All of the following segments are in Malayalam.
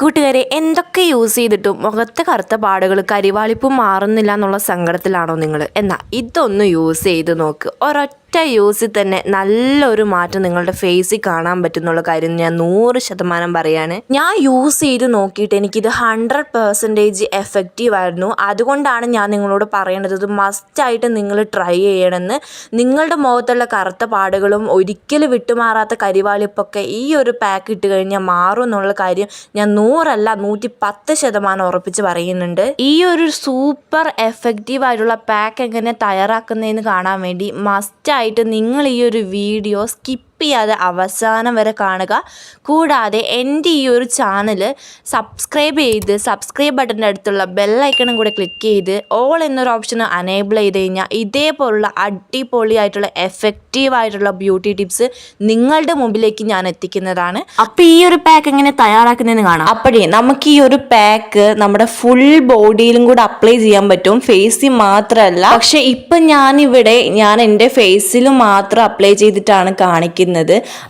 കൂട്ടുകാരെ, എന്തൊക്കെ യൂസ് ചെയ്തിട്ടും മുഖത്തെ കറുത്ത പാടുകൾ കരിവാളിപ്പും മാറുന്നില്ല എന്നുള്ള സങ്കടത്തിലാണോ നിങ്ങൾ? എന്നാൽ ഇതൊന്ന് യൂസ് ചെയ്ത് നോക്ക്. ഒരൊറ്റ യൂസിൽ തന്നെ നല്ലൊരു മാറ്റം നിങ്ങളുടെ ഫേസിൽ കാണാൻ പറ്റുന്നുള്ള കാര്യം ഞാൻ 100% പറയാണ്. ഞാൻ യൂസ് ചെയ്ത് നോക്കിയിട്ട് എനിക്കിത് 100% എഫക്റ്റീവ് ആയിരുന്നു. അതുകൊണ്ടാണ് ഞാൻ നിങ്ങളോട് പറയേണ്ടത്, ഇത് മസ്റ്റായിട്ട് നിങ്ങൾ ട്രൈ ചെയ്യണമെന്ന്. നിങ്ങളുടെ മുഖത്തുള്ള കറുത്ത പാടുകളും ഒരിക്കലും വിട്ടുമാറാത്ത കരിവാളിപ്പൊക്കെ ഈ ഒരു പാക്ക് ഇട്ട് കഴിഞ്ഞാൽ മാറും എന്നുള്ള കാര്യം ഞാൻ 100 അല്ല 110% ഉറപ്പിച്ച് പറയുന്നുണ്ട്. ഈ ഒരു സൂപ്പർ എഫക്റ്റീവ് ആയിട്ടുള്ള പാക്ക് എങ്ങനെ തയ്യാറാക്കുന്നതെന്ന് കാണാൻ വേണ്ടി മസ്റ്റായിട്ട് നിങ്ങൾ ഈ ഒരു വീഡിയോ സ്കിപ്പ് ചെയ്യാതെ അവസാനം വരെ കാണുക. കൂടാതെ എൻ്റെ ഈ ഒരു ചാനൽ സബ്സ്ക്രൈബ് ചെയ്ത് സബ്സ്ക്രൈബ് ബട്ടൻ്റെ അടുത്തുള്ള ബെല്ലൈക്കണും കൂടെ ക്ലിക്ക് ചെയ്ത് ഓൾ എന്നൊരു ഓപ്ഷൻ അനേബിൾ ചെയ്ത് കഴിഞ്ഞാൽ ഇതേപോലുള്ള അടിപൊളിയായിട്ടുള്ള എഫക്റ്റീവായിട്ടുള്ള ബ്യൂട്ടി ടിപ്സ് നിങ്ങളുടെ മുമ്പിലേക്ക് ഞാൻ എത്തിക്കുന്നതാണ്. അപ്പോൾ ഈ ഒരു പാക്ക് എങ്ങനെ തയ്യാറാക്കുന്നതെന്ന് കാണാം. അപ്പോഴേ നമുക്ക് ഈ ഒരു പാക്ക് നമ്മുടെ ഫുൾ ബോഡിയിലും കൂടെ അപ്ലൈ ചെയ്യാൻ പറ്റും, ഫേസിൽ മാത്രമല്ല. പക്ഷെ ഇപ്പം ഞാൻ എൻ്റെ ഫേസിലും മാത്രം അപ്ലൈ ചെയ്തിട്ടാണ് കാണിക്കുന്നത്.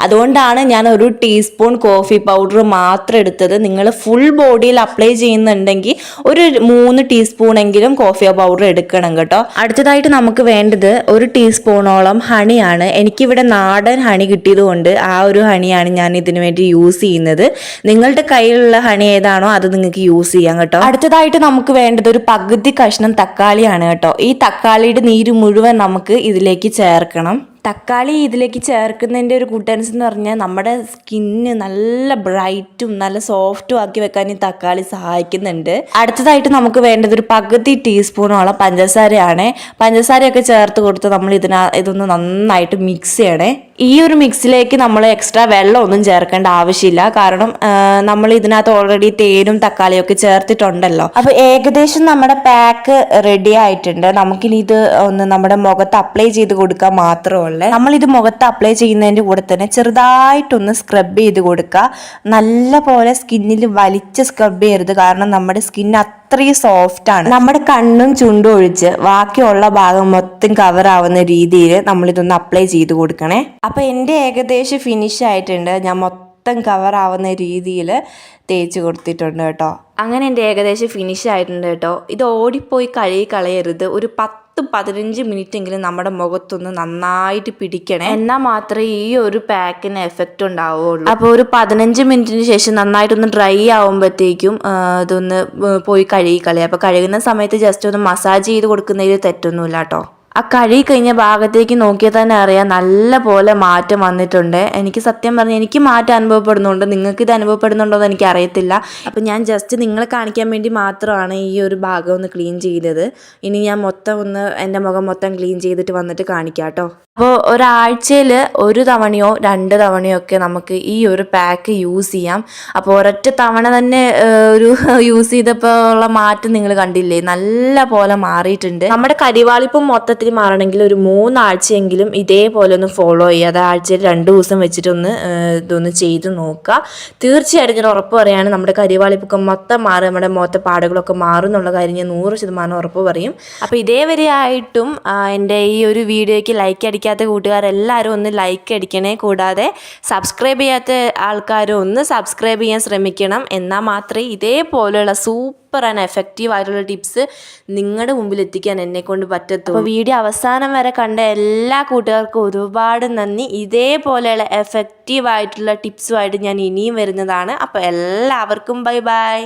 അതുകൊണ്ടാണ് ഞാൻ ഒരു ടീസ്പൂൺ കോഫി പൗഡർ മാത്രം എടുത്തത്. നിങ്ങൾ ഫുൾ ബോഡിയിൽ അപ്ലൈ ചെയ്യുന്നുണ്ടെങ്കിൽ ഒരു 3 ടീസ്പൂണെങ്കിലും കോഫി പൗഡർ എടുക്കണം കേട്ടോ. അടുത്തതായിട്ട് നമുക്ക് വേണ്ടത് 1 ടീസ്പൂണോളം ഹണിയാണ്. എനിക്കിവിടെ നാടൻ ഹണി കിട്ടിയതുകൊണ്ട് ആ ഒരു ഹണിയാണ് ഞാൻ ഇതിനു വേണ്ടി യൂസ് ചെയ്യുന്നത്. നിങ്ങളുടെ കയ്യിലുള്ള ഹണി ഏതാണോ അത് നിങ്ങൾക്ക് യൂസ് ചെയ്യാം കേട്ടോ. അടുത്തതായിട്ട് നമുക്ക് വേണ്ടത് ഒരു പകുതി കഷ്ണം തക്കാളിയാണ് കേട്ടോ. ഈ തക്കാളിയുടെ നീര് മുഴുവൻ നമുക്ക് ഇതിലേക്ക് ചേർക്കണം. തക്കാളി ഇതിലേക്ക് ചേർക്കുന്നതിൻ്റെ ഒരു കൂട്ടൻസ് എന്ന് പറഞ്ഞാൽ നമ്മുടെ സ്കിന്ന് നല്ല ബ്രൈറ്റും നല്ല സോഫ്റ്റും ആക്കി വെക്കാൻ ഈ തക്കാളി സഹായിക്കുന്നുണ്ട്. അടുത്തതായിട്ട് നമുക്ക് വേണ്ടത് ഒരു പകുതി ടീസ്പൂണോളം പഞ്ചസാരയാണ്. പഞ്ചസാരയൊക്കെ ചേർത്ത് കൊടുത്ത് നമ്മൾ ഇതൊന്ന് നന്നായിട്ട് മിക്സ് ചെയ്യണേ. ഈ ഒരു മിക്സിലേക്ക് നമ്മൾ എക്സ്ട്രാ വെള്ളമൊന്നും ചേർക്കേണ്ട ആവശ്യമില്ല, കാരണം നമ്മൾ ഇതിനകത്ത് ഓൾറെഡി തേനും തക്കാളിയൊക്കെ ചേർത്തിട്ടുണ്ടല്ലോ. അപ്പോൾ ഏകദേശം നമ്മുടെ പാക്ക് റെഡി ആയിട്ടുണ്ട്. നമുക്കിനി ഇത് ഒന്ന് നമ്മുടെ മുഖത്ത് അപ്ലൈ ചെയ്ത് കൊടുക്കാൻ മാത്രമേ. നമ്മളിത് മുഖത്ത് അപ്ലൈ ചെയ്യുന്നതിൻ്റെ കൂടെ തന്നെ ചെറുതായിട്ടൊന്ന് സ്ക്രബ് ചെയ്ത് കൊടുക്കുക. നല്ല പോലെ സ്കിന്നിൽ വലിച്ച് സ്ക്രബ് ചെയ്യരുത്, കാരണം നമ്മുടെ സ്കിൻ അത്രയും സോഫ്റ്റ് ആണ്. നമ്മുടെ കണ്ണും ചുണ്ടും ഒഴിച്ച് ബാക്കിയുള്ള ഭാഗം മൊത്തം കവർ ആവുന്ന രീതിയിൽ നമ്മളിതൊന്ന് അപ്ലൈ ചെയ്ത് കൊടുക്കണേ. അപ്പോൾ എൻ്റെ ഏകദേശം ഫിനിഷ് ആയിട്ടുണ്ട്. ഞാൻ മൊത്തം കവർ ആവുന്ന രീതിയിൽ തേച്ച് കൊടുത്തിട്ടുണ്ട് കേട്ടോ. അങ്ങനെ എൻ്റെ ഏകദേശം ഫിനിഷ് ആയിട്ടുണ്ട് കേട്ടോ. ഇത് ഓടിപ്പോയി കഴുകി കളയരുത്. ഒരു 10-15 മിനിറ്റ് എങ്കിലും നമ്മുടെ മുഖത്തൊന്ന് നന്നായിട്ട് പിടിക്കണേ, എന്നാൽ മാത്രമേ ഈ ഒരു പാക്കിന് എഫക്റ്റ് ഉണ്ടാവുള്ളൂ. അപ്പോൾ ഒരു 15 മിനിറ്റിന് ശേഷം നന്നായിട്ടൊന്ന് ഡ്രൈ ആവുമ്പോഴത്തേക്കും ഇതൊന്ന് പോയി കഴുകി കളയുക. അപ്പോൾ കഴുകുന്ന സമയത്ത് ജസ്റ്റ് ഒന്ന് മസാജ് ചെയ്ത് കൊടുക്കുന്നതിൽ തെറ്റൊന്നുമില്ല കേട്ടോ. ആ കഴുകി കഴിഞ്ഞ ഭാഗത്തേക്ക് നോക്കിയാൽ തന്നെ അറിയാം നല്ല പോലെ മാറ്റം വന്നിട്ടുണ്ട്. എനിക്ക് സത്യം പറഞ്ഞാൽ എനിക്ക് മാറ്റം അനുഭവപ്പെടുന്നുണ്ട്. നിങ്ങൾക്ക് ഇത് അനുഭവപ്പെടുന്നുണ്ടോ എന്ന് എനിക്ക് അറിയത്തില്ല. അപ്പോൾ ഞാൻ ജസ്റ്റ് നിങ്ങളെ കാണിക്കാൻ വേണ്ടി മാത്രമാണ് ഈ ഒരു ഭാഗം ഒന്ന് ക്ലീൻ ചെയ്തത്. ഇനി ഞാൻ എൻ്റെ മുഖം മൊത്തം ക്ലീൻ ചെയ്തിട്ട് വന്നിട്ട് കാണിക്കാം കേട്ടോ. അപ്പോൾ ഒരാഴ്ചയിൽ 1 തവണയോ 2 തവണയോ ഒക്കെ നമുക്ക് ഈ ഒരു പാക്ക് യൂസ് ചെയ്യാം. അപ്പോൾ ഒരൊറ്റ തവണ തന്നെ ഒരു യൂസ് ചെയ്തപ്പോൾ ഉള്ള മാറ്റം നിങ്ങൾ കണ്ടില്ലേ, നല്ല പോലെ മാറിയിട്ടുണ്ട്. നമ്മുടെ കരിവാളിപ്പം മൊത്തത്തിൽ മാറണമെങ്കിൽ ഒരു 3 ആഴ്ചയെങ്കിലും ഇതേപോലെ ഒന്ന് ഫോളോ ചെയ്യുക. അത് ആഴ്ചയിൽ 2 ദിവസം വെച്ചിട്ടൊന്ന് ഇതൊന്ന് ചെയ്ത് നോക്കുക. തീർച്ചയായിട്ടും ഞാൻ ഉറപ്പ് പറയുകയാണ്, നമ്മുടെ കരിവാളിപ്പൊക്കെ മൊത്തം മാറും, നമ്മുടെ മുഖത്തെ പാടുകളൊക്കെ മാറും എന്നുള്ള കാര്യം ഞാൻ 100% ഉറപ്പ് പറയും. അപ്പോൾ ഇതേവരെ ആയിട്ടും എൻ്റെ ഈ ഒരു വീഡിയോയ്ക്ക് ലൈക്ക് അടിക്കാത്ത കൂട്ടുകാരെല്ലാവരും ഒന്ന് ലൈക്ക് അടിക്കണേ. കൂടാതെ സബ്സ്ക്രൈബ് ചെയ്യാത്ത ആൾക്കാരും ഒന്ന് സബ്സ്ക്രൈബ് ചെയ്യാൻ ശ്രമിക്കണം. എന്നാൽ മാത്രമേ ഇതേപോലെയുള്ള സൂപ്പർ ആൻഡ് എഫക്റ്റീവ് ആയിട്ടുള്ള ടിപ്സ് നിങ്ങളുടെ മുമ്പിൽ എത്തിക്കാൻ എന്നെക്കൊണ്ട് പറ്റത്തുള്ളൂ. അപ്പോൾ വീഡിയോ അവസാനം വരെ കണ്ട എല്ലാ കൂട്ടുകാർക്കും ഒരുപാട് നന്ദി. ഇതേപോലെയുള്ള എഫക്റ്റീവ് ആയിട്ടുള്ള ടിപ്സുമായിട്ട് ഞാൻ ഇനിയും വരുന്നതാണ്. അപ്പോൾ എല്ലാവർക്കും ബൈ ബൈ.